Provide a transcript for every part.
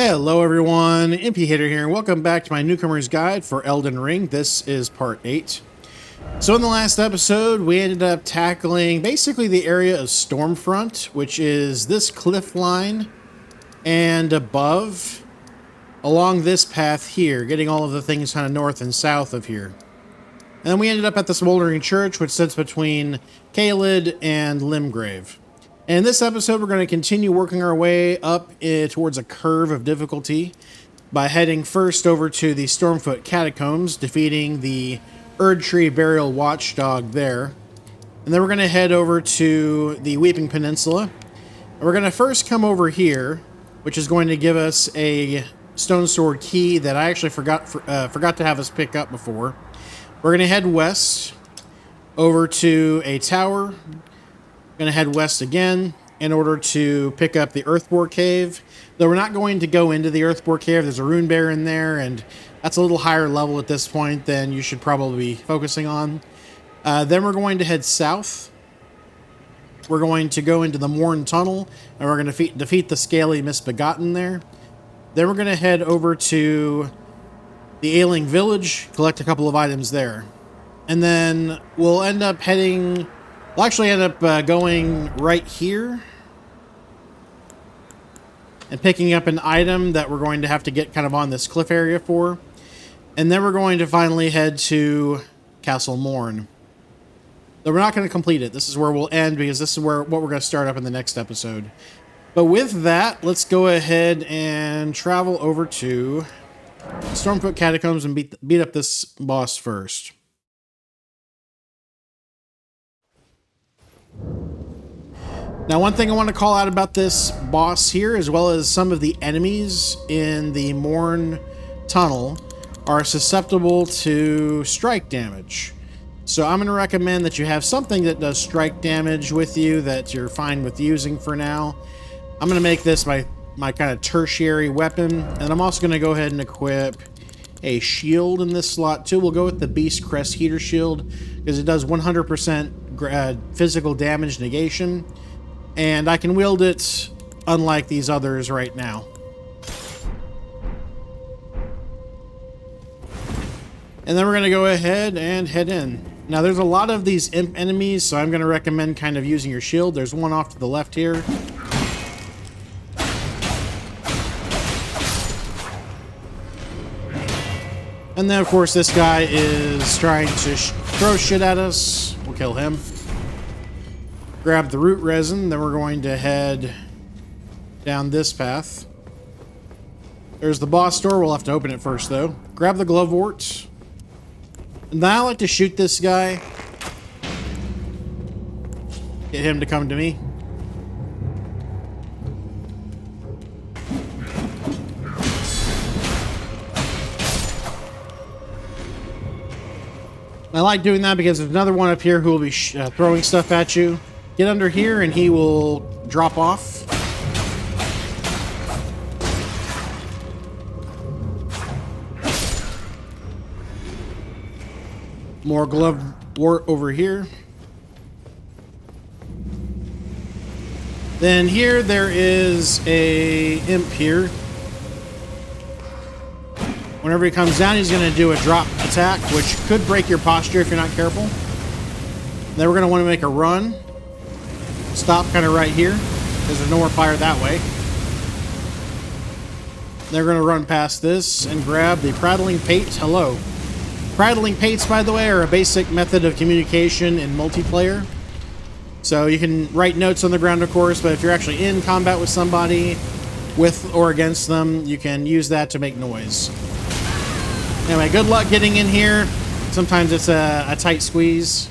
Hello everyone, MP Hitter here, and welcome back to my Newcomer's Guide for Elden Ring. This is part 8. So in the last episode, we ended up tackling basically the area of Stormfront, which is this cliff line and above, along this path here, getting all of the things kind of north and south of here. And then we ended up at the Smoldering Church, which sits between Caelid and Limgrave. In this episode, we're going to continue working our way up towards a curve of difficulty by heading first over to the Stormfoot Catacombs, defeating the Erdtree Burial Watchdog there. And then we're going to head over to the Weeping Peninsula. And we're going to first come over here, which is going to give us a Stone Sword key that I actually forgot to have us pick up before. We're going to head west over to a tower. Going to head west again in order to pick up the Earthbore Cave. Though we're not going to go into the Earthbore Cave. There's a rune bear in there, and that's a little higher level at this point than you should probably be focusing on. Then we're going to head south. We're going to go into the Morn Tunnel, and we're going to defeat the Scaly Misbegotten there. Then we're going to head over to the Ailing Village, collect a couple of items there. And then we'll end up heading... We'll actually end up going right here and picking up an item that we're going to have to get kind of on this cliff area for. And then we're going to finally head to Castle Morn. Though we're not going to complete it. This is where we'll end because this is what we're going to start up in the next episode. But with that, let's go ahead and travel over to Stormfoot Catacombs and beat up this boss first. Now, one thing I want to call out about this boss here, as well as some of the enemies in the Morn Tunnel, are susceptible to strike damage. So I'm going to recommend that you have something that does strike damage with you that you're fine with using for now. I'm going to make this my kind of tertiary weapon, and I'm also going to go ahead and equip a shield in this slot too. We'll go with the Beast Crest Heater Shield because it does 100% physical damage negation. And I can wield it unlike these others right now. And then we're going to go ahead and head in. Now there's a lot of these imp enemies, so I'm going to recommend kind of using your shield. There's one off to the left here. And then of course this guy is trying to throw shit at us. We'll kill him. Grab the root resin, then we're going to head down this path. There's the boss door. We'll have to open it first, though. Grab the glovewort. And then I like to shoot this guy. Get him to come to me. I like doing that because there's another one up here who will be throwing stuff at you. Get under here and he will drop off. More glovewort over here. Then here there is a imp here. Whenever he comes down, he's going to do a drop attack, which could break your posture if you're not careful. Then we're going to want to make a run. Stop kind of right here, because there's no more fire that way. They're going to run past this and grab the Prattling Pate. Hello. Prattling Pates, by the way, are a basic method of communication in multiplayer. So you can write notes on the ground, of course, but if you're actually in combat with somebody, with or against them, you can use that to make noise. Anyway, good luck getting in here. Sometimes it's a tight squeeze.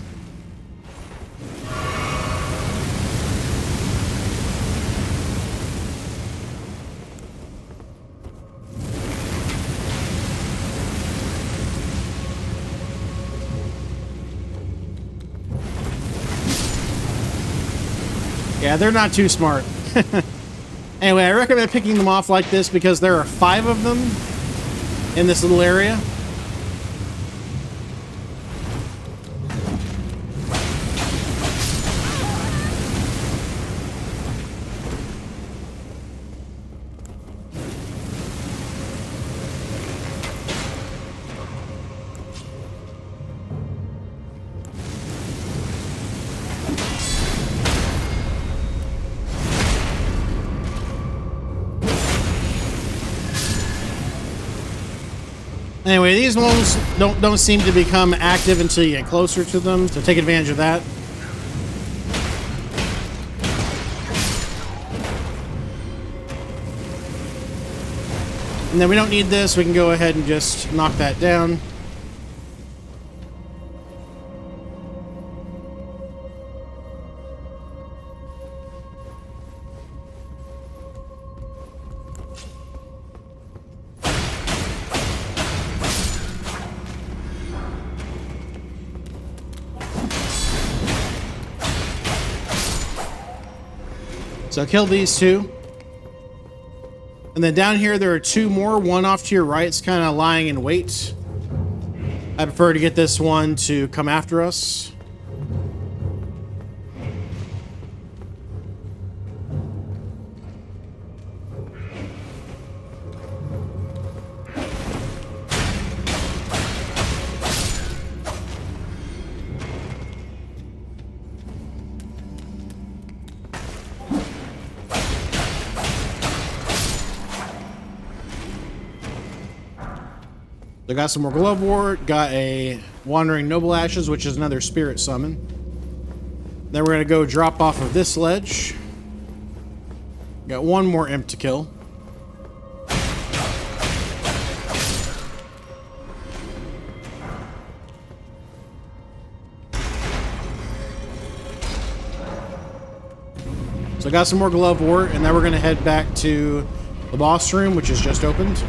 Yeah, they're not too smart. Anyway, I recommend picking them off like this because there are 5 of them in this little area. Anyway, these ones don't seem to become active until you get closer to them, so take advantage of that. And then we don't need this, we can go ahead and just knock that down. So kill these two. And then down here, there are two more. One off to your right. It's kind of lying in wait. I prefer to get this one to come after us. I got some more Glovewort, got a Wandering Noble Ashes, which is another spirit summon. Then we're going to go drop off of this ledge. Got one more imp to kill. So I got some more Glovewort, and then we're going to head back to the boss room, which is just opened.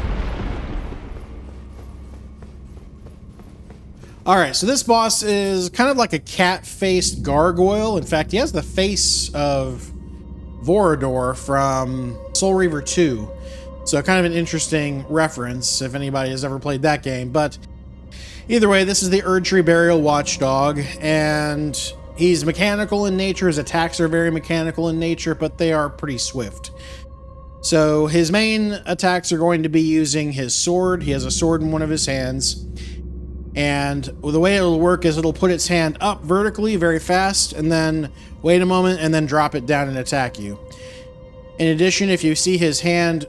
Alright, so this boss is kind of like a cat-faced gargoyle. In fact, he has the face of Vorador from Soul Reaver 2. So kind of an interesting reference if anybody has ever played that game. But either way, this is the Erdtree Burial Watchdog, and he's mechanical in nature. His attacks are very mechanical in nature, but they are pretty swift. So his main attacks are going to be using his sword. He has a sword in one of his hands. And the way it'll work is it'll put its hand up vertically very fast and then wait a moment and then drop it down and attack you. In addition, if you see his hand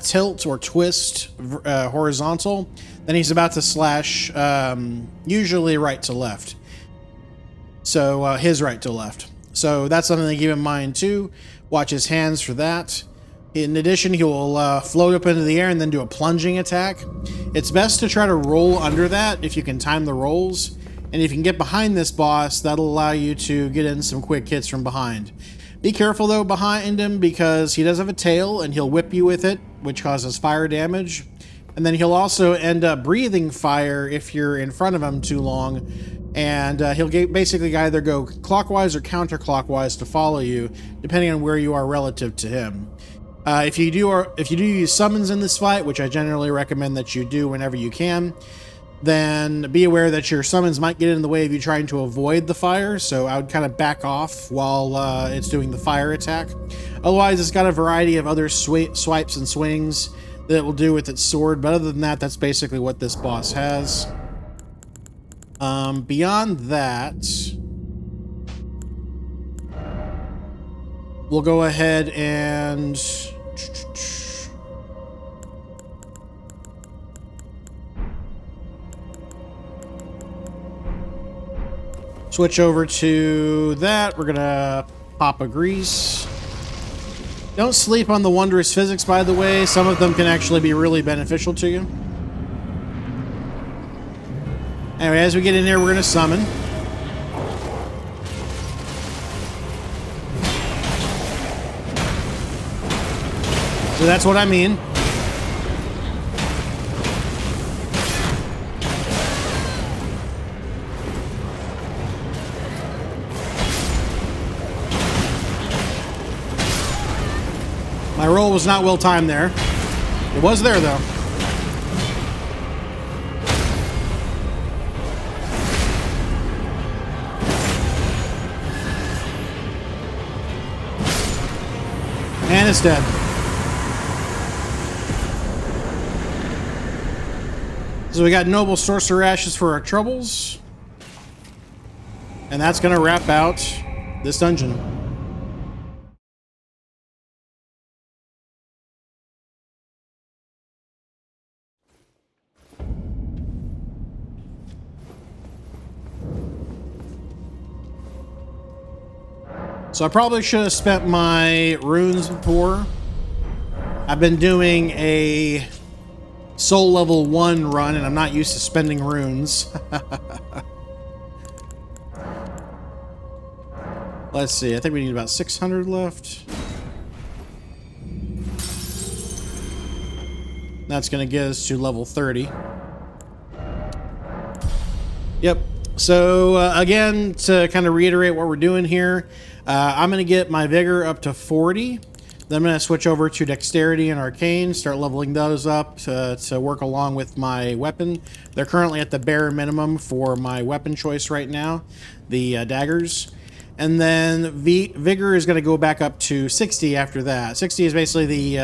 tilt or twist horizontal, then he's about to slash usually right to left. So his right to left. So that's something to keep in mind too. Watch his hands for that. In addition, he will float up into the air and then do a plunging attack. It's best to try to roll under that if you can time the rolls. And if you can get behind this boss, that'll allow you to get in some quick hits from behind. Be careful though behind him because he does have a tail and he'll whip you with it, which causes fire damage. And then he'll also end up breathing fire if you're in front of him too long. And he'll basically either go clockwise or counterclockwise to follow you, depending on where you are relative to him. If you do use summons in this fight, which I generally recommend that you do whenever you can, then be aware that your summons might get in the way of you trying to avoid the fire, so I would kind of back off while it's doing the fire attack. Otherwise, it's got a variety of other swipes and swings that it will do with its sword, but other than that, that's basically what this boss has. Beyond that, we'll go ahead and switch over to that. We're gonna pop a grease. Don't sleep on the wondrous physics, by the way. Some of them can actually be really beneficial to you. Anyway, as we get in here, we're gonna summon. So that's what I mean. My roll was not well timed there. It was there though. And it's dead. So we got Noble Sorcerer Ashes for our troubles. And that's going to wrap out this dungeon. So I probably should have spent my runes before. I've been doing a soul level 1 run, and I'm not used to spending runes. Let's see, I think we need about 600 left. That's going to get us to level 30. Yep. So, again, to kind of reiterate what we're doing here, I'm going to get my Vigor up to 40. Then I'm going to switch over to Dexterity and Arcane, start leveling those up to work along with my weapon. They're currently at the bare minimum for my weapon choice right now, the daggers. And then Vigor is going to go back up to 60 after that. 60 is basically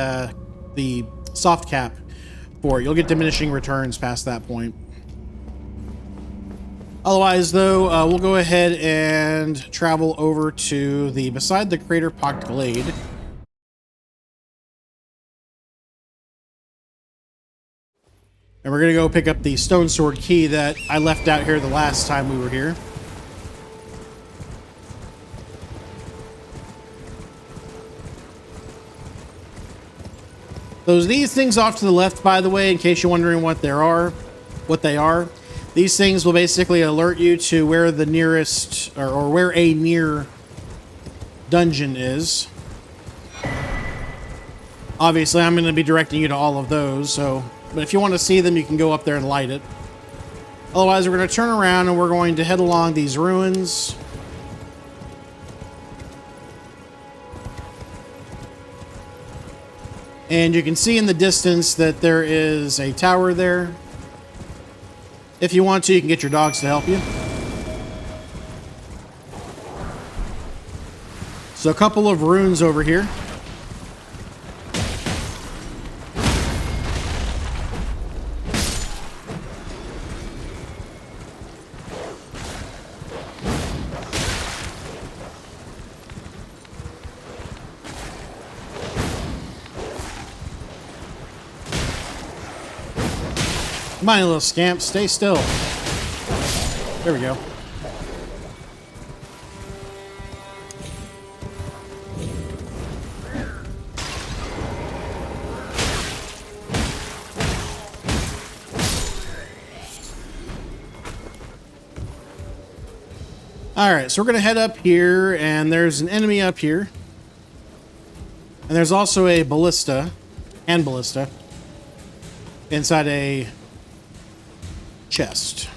the soft cap for it. You'll get diminishing returns past that point. Otherwise, though, we'll go ahead and travel over to the beside the crater pocked glade. And we're going to go pick up the stone sword key that I left out here the last time we were here. These things off to the left, by the way, in case you're wondering what they are. These things will basically alert you to where the nearest, or where a near dungeon is. Obviously, I'm going to be directing you to all of those, but if you want to see them, you can go up there and light it. Otherwise, we're going to turn around and we're going to head along these ruins. And you can see in the distance that there is a tower there. If you want to, you can get your dogs to help you. So a couple of runes over here. Come on, you little scamp, stay still. There we go. Alright, so we're going to head up here, and there's an enemy up here. And there's also a ballista, inside a chest.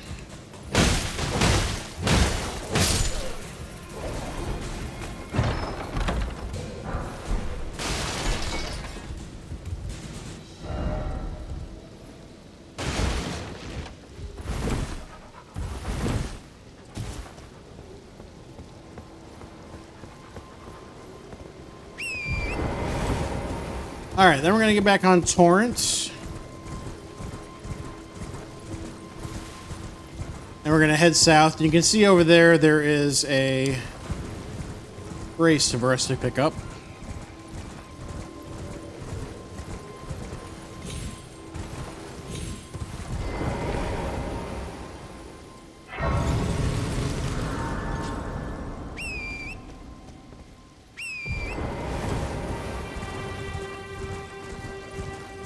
All right, then we're going to get back on Torrent. And we're going to head south. You can see over there, there is a race for us to pick up.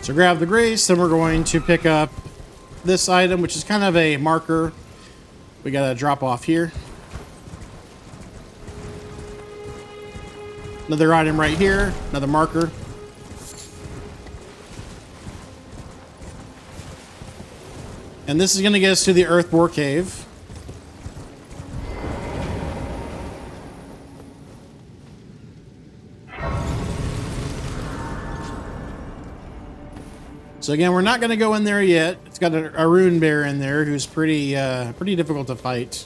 So grab the grace, then we're going to pick up this item, which is kind of a marker. We got to drop off here. Another item right here, another marker. And this is going to get us to the Earthbore Cave. So again, we're not going to go in there yet. It's got a rune bear in there who's pretty difficult to fight.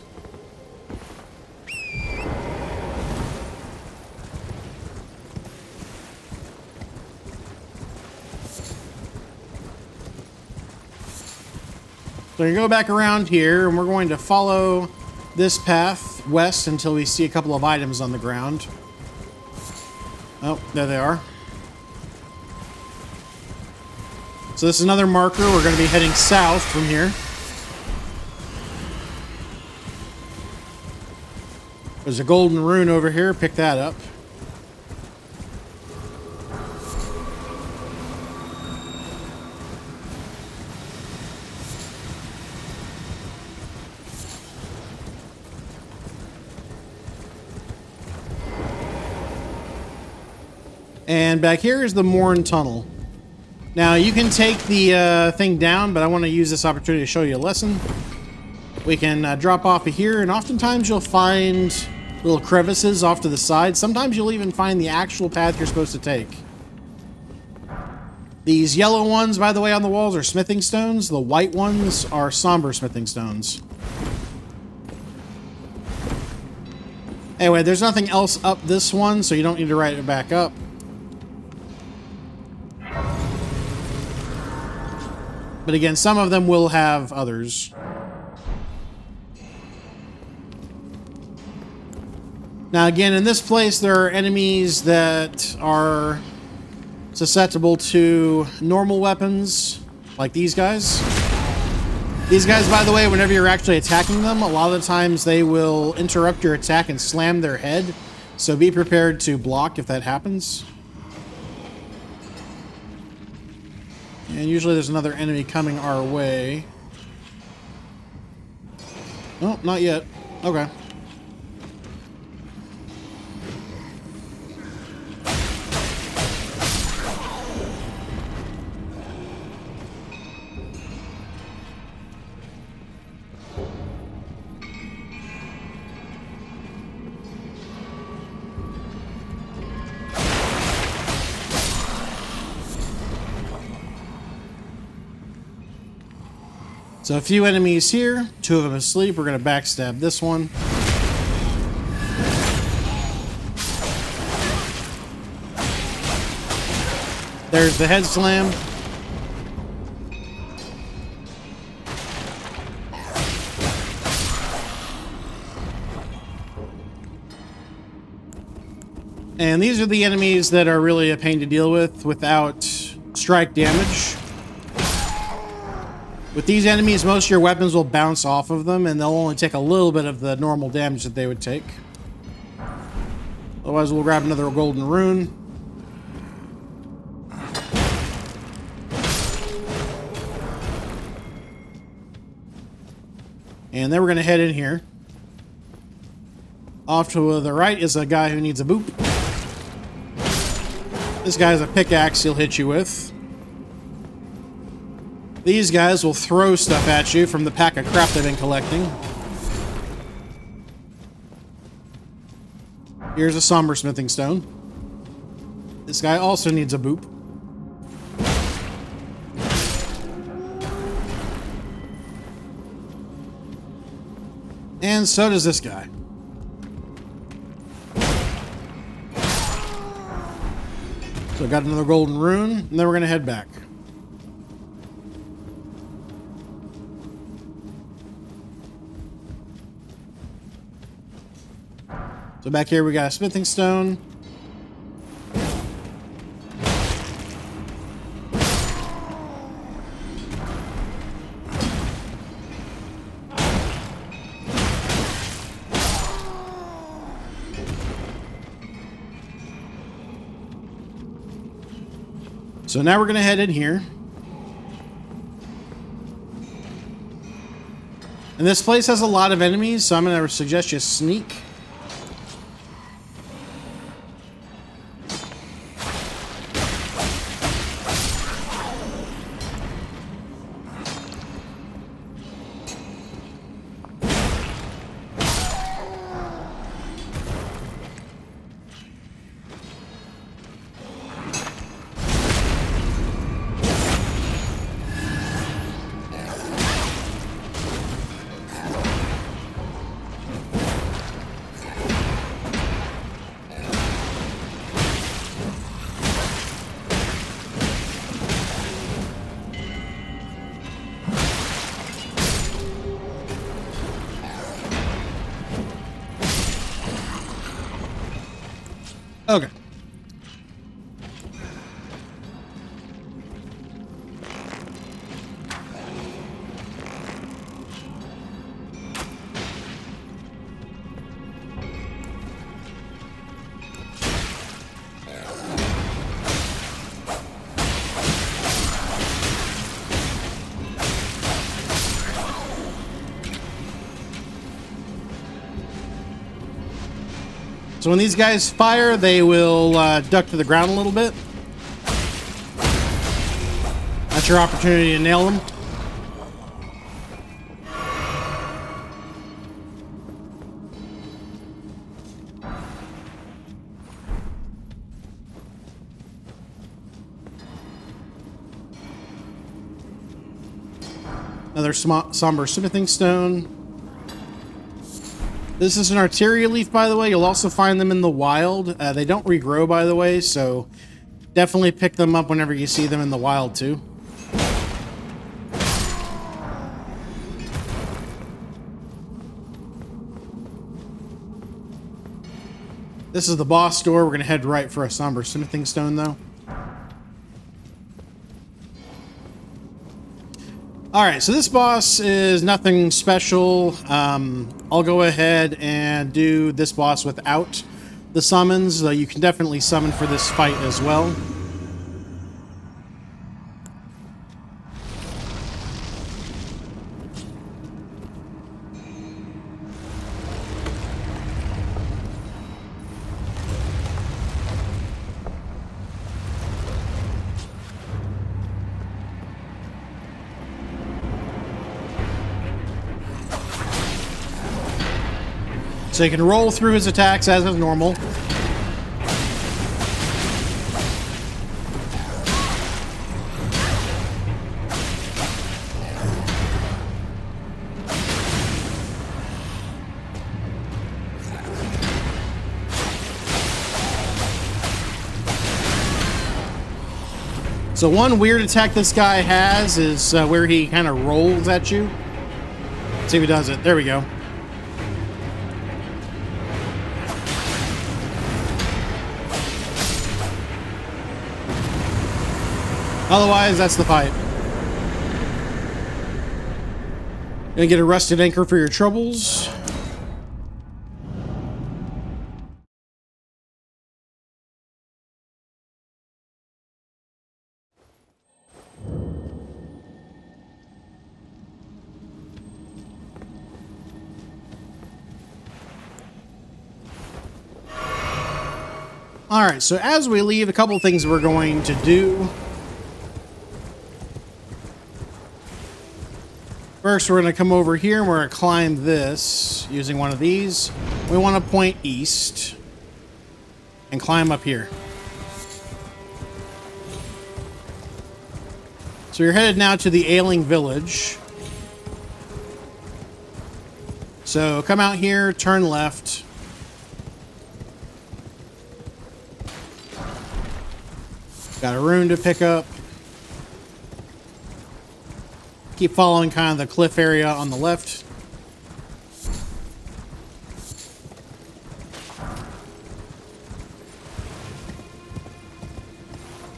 So we go back around here, and we're going to follow this path west until we see a couple of items on the ground. Oh, there they are. So this is another marker. We're going to be heading south from here. There's a golden rune over here. Pick that up. And back here is the Morn Tunnel. Now, you can take the thing down, but I want to use this opportunity to show you a lesson. We can drop off of here, and oftentimes you'll find little crevices off to the side. Sometimes you'll even find the actual path you're supposed to take. These yellow ones, by the way, on the walls are smithing stones. The white ones are somber smithing stones. Anyway, there's nothing else up this one, so you don't need to write it back up. But again, some of them will have others. Now again, in this place, there are enemies that are susceptible to normal weapons, like these guys. These guys, by the way, whenever you're actually attacking them, a lot of the times they will interrupt your attack and slam their head. So be prepared to block if that happens. And usually there's another enemy coming our way. Oh, not yet. Okay. So a few enemies here, 2 of them asleep. We're going to backstab this one. There's the head slam. And these are the enemies that are really a pain to deal with without strike damage. With these enemies, most of your weapons will bounce off of them, and they'll only take a little bit of the normal damage that they would take. Otherwise, we'll grab another golden rune. And then we're going to head in here. Off to the right is a guy who needs a boop. This guy's a pickaxe he'll hit you with. These guys will throw stuff at you from the pack of crap they've been collecting. Here's a somber smithing stone. This guy also needs a boop. And so does this guy. So got another golden rune, and then we're going to head back. So back here we got a smithing stone. So now we're going to head in here. And this place has a lot of enemies, so I'm going to suggest you sneak. So when these guys fire, they will duck to the ground a little bit. That's your opportunity to nail them. Another somber smithing stone. This is an arteria leaf, by the way. You'll also find them in the wild. They don't regrow, by the way, so definitely pick them up whenever you see them in the wild, too. This is the boss door. We're going to head right for a somber smithing stone, though. Alright, so this boss is nothing special. I'll go ahead and do this boss without the summons, though you can definitely summon for this fight as well. So you can roll through his attacks as is normal. So one weird attack this guy has is where he kind of rolls at you. Let's see if he does it. There we go. Otherwise, that's the fight. Gonna get a rusted anchor for your troubles. Alright, so as we leave, a couple things we're going to do. First, we're going to come over here and we're going to climb this using one of these. We want to point east and climb up here. So you're headed now to the Ailing Village. So come out here, turn left. Got a rune to pick up. Keep following kind of the cliff area on the left.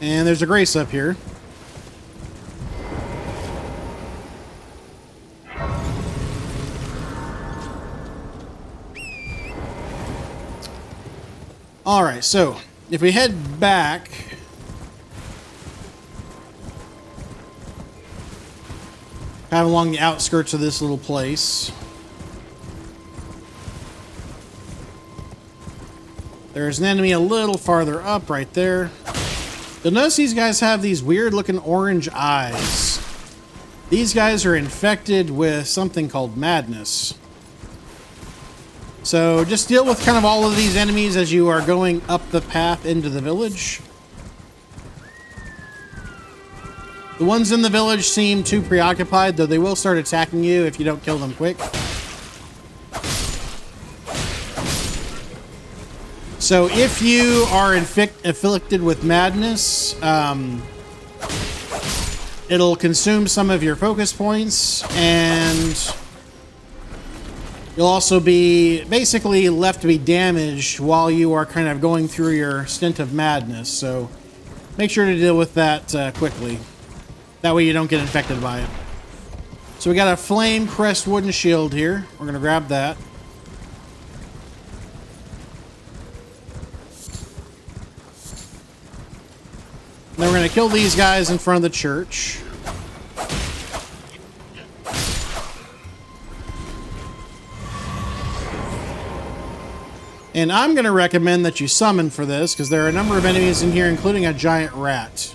And there's a grace up here. Alright, so if we head back, kind of along the outskirts of this little place, there's an enemy a little farther up right there. You'll notice these guys have these weird looking orange eyes. These guys are infected with something called madness. So just deal with kind of all of these enemies as you are going up the path into the village. The ones in the village seem too preoccupied, though they will start attacking you if you don't kill them quick. So if you are afflicted with madness, it'll consume some of your focus points, and you'll also be basically left to be damaged while you are kind of going through your stint of madness. So make sure to deal with that quickly. That way you don't get infected by it. So we got a flame crest wooden shield here. We're going to grab that. Then we're going to kill these guys in front of the church. And I'm going to recommend that you summon for this, because there are a number of enemies in here, including a giant rat.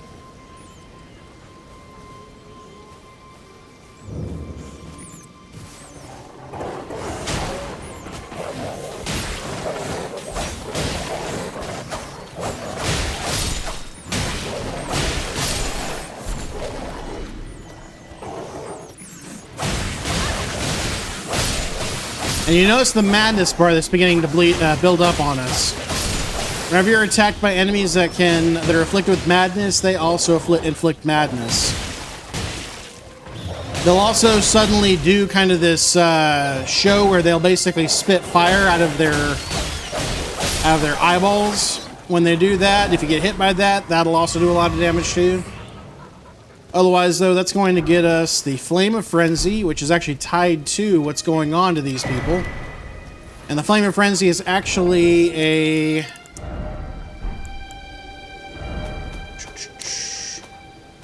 And you notice the madness bar that's beginning to build up on us. Whenever you're attacked by enemies that are afflicted with madness, they also inflict madness. They'll also suddenly do kind of this show where they'll basically spit fire out of their eyeballs. When they do that, if you get hit by that, that'll also do a lot of damage to you. Otherwise, though, that's going to get us the Flame of Frenzy, which is actually tied to what's going on to these people. And the Flame of Frenzy is actually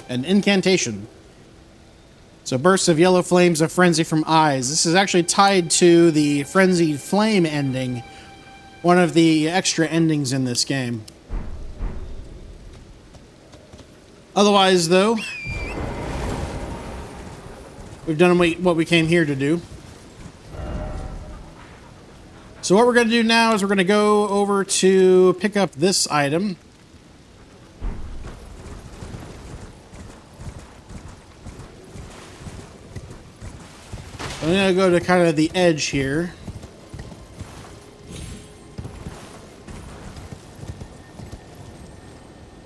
an incantation. So bursts of yellow flames of frenzy from eyes. This is actually tied to the Frenzied Flame ending, one of the extra endings in this game. Otherwise, though, we've done what we came here to do. So what we're going to do now is we're going to go over to pick up this item. I'm going to go to kind of the edge here.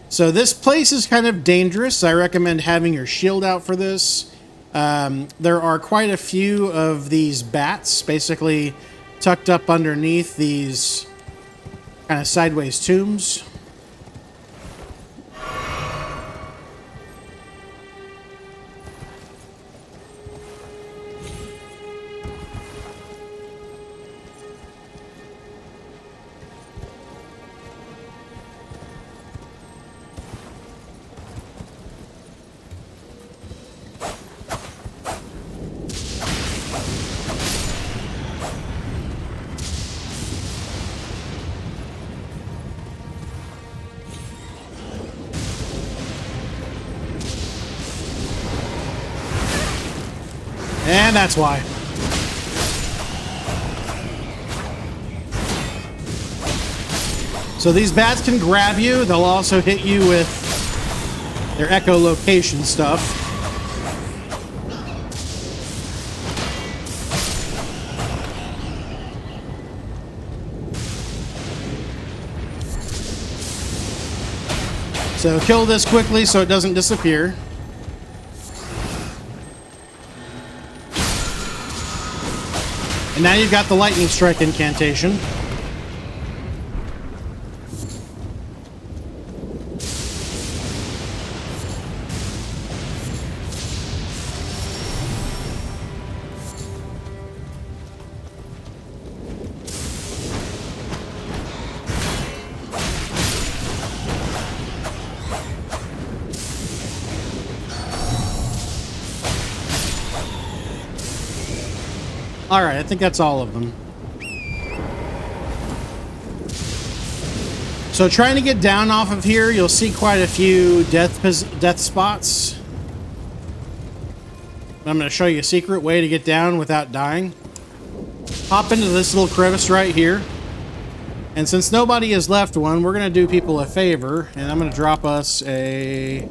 So this place is kind of dangerous. I recommend having your shield out for this. There are quite a few of these bats basically tucked up underneath these kind of sideways tombs. And that's why. So these bats can grab you. They'll also hit you with their echolocation stuff. So kill this quickly so it doesn't disappear. And now you've got the lightning strike incantation. Alright, I think that's all of them. So trying to get down off of here, you'll see quite a few death spots. I'm going to show you a secret way to get down without dying. Hop into this little crevice right here. And since nobody has left one, we're going to do people a favor. And I'm going to drop us a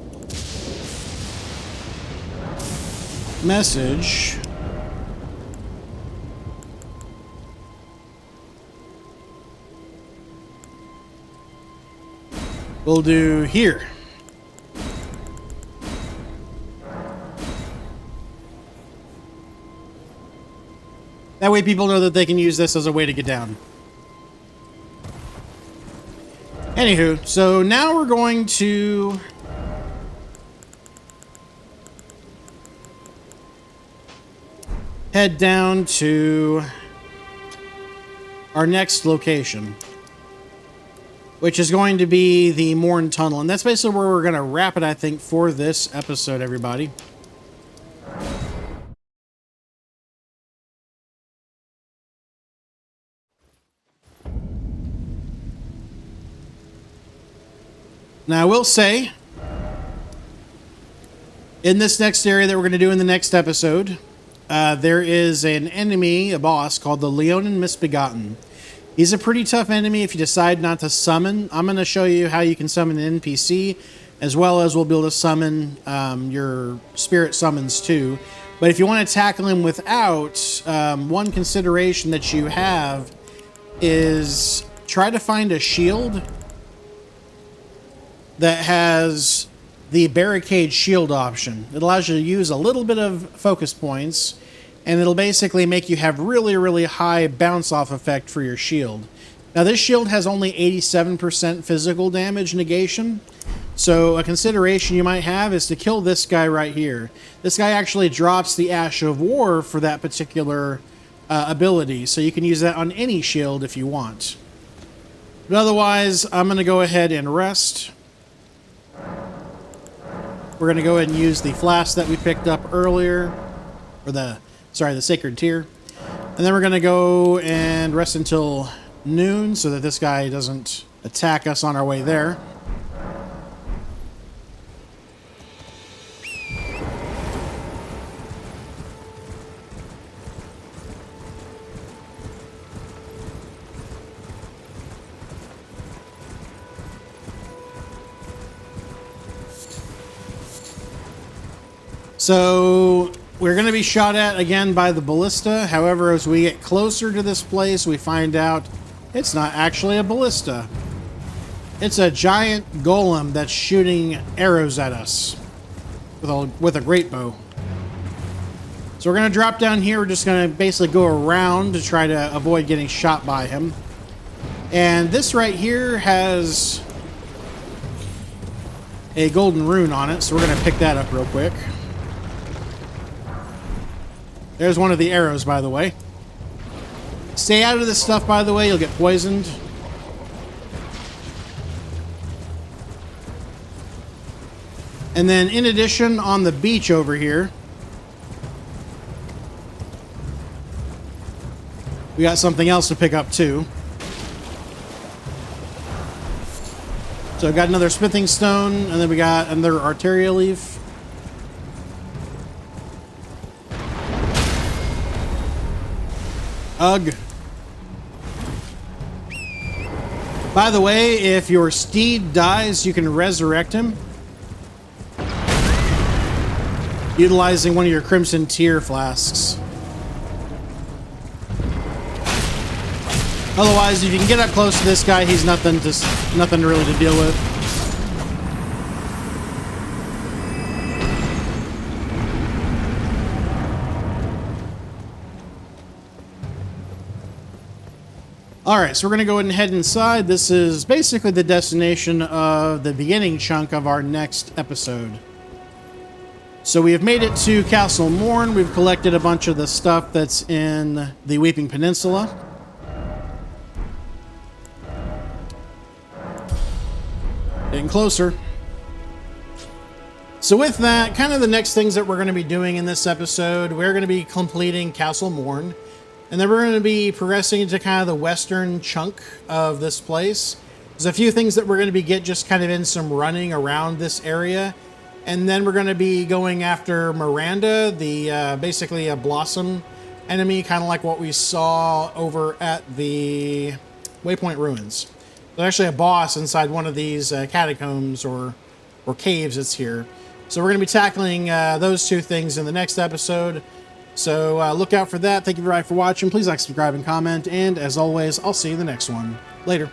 message. We'll do here. That way people know that they can use this as a way to get down. Anywho, so now we're going to head down to our next location, which is going to be the Morn Tunnel. And that's basically where we're going to wrap it, I think, for this episode, everybody. Now, I will say, in this next area that we're going to do in the next episode, there is an enemy, a boss, called the Leonin Misbegotten. He's a pretty tough enemy if you decide not to summon. I'm going to show you how you can summon an NPC, as well as we'll be able to summon your spirit summons too. But if you want to tackle him without, one consideration that you have is try to find a shield that has the barricade shield option. It allows you to use a little bit of focus points, and it'll basically make you have really, really high bounce off effect for your shield. Now, this shield has only 87% physical damage negation, so a consideration you might have is to kill this guy right here. This guy actually drops the Ash of War for that particular ability, so you can use that on any shield if you want. But otherwise, I'm going to go ahead and rest. We're going to go ahead and use the flask that we picked up earlier, or the Sacred Tear. And then we're going to go and rest until noon so that this guy doesn't attack us on our way there. So we're going to be shot at again by the ballista. However, as we get closer to this place, we find out it's not actually a ballista. It's a giant golem that's shooting arrows at us with a great bow. So we're going to drop down here. We're just going to basically go around to try to avoid getting shot by him. And this right here has a golden rune on it, so we're going to pick that up real quick. There's one of the arrows, by the way. Stay out of this stuff, by the way. You'll get poisoned. And then, in addition, on the beach over here, we got something else to pick up, too. So I've got another smithing stone, and then we got another arterial leaf. Ugh. By the way, if your steed dies, you can resurrect him, utilizing one of your Crimson Tear flasks. Otherwise, if you can get up close to this guy, he's nothing really to deal with. Alright, so we're going to go ahead and head inside. This is basically the destination of the beginning chunk of our next episode. So we have made it to Castle Morn. We've collected a bunch of the stuff that's in the Weeping Peninsula. Getting closer. So with that, kind of the next things that we're going to be doing in this episode, we're going to be completing Castle Morn. And then we're going to be progressing into kind of the western chunk of this place. There's a few things that we're going to be just kind of in some running around this area. And then we're going to be going after Miranda, the basically a Blossom enemy, kind of like what we saw over at the Waypoint Ruins. There's actually a boss inside one of these catacombs or caves that's here. So we're going to be tackling those two things in the next episode. So look out for that. Thank you very much for watching. Please like, subscribe, and comment. And as always, I'll see you in the next one. Later.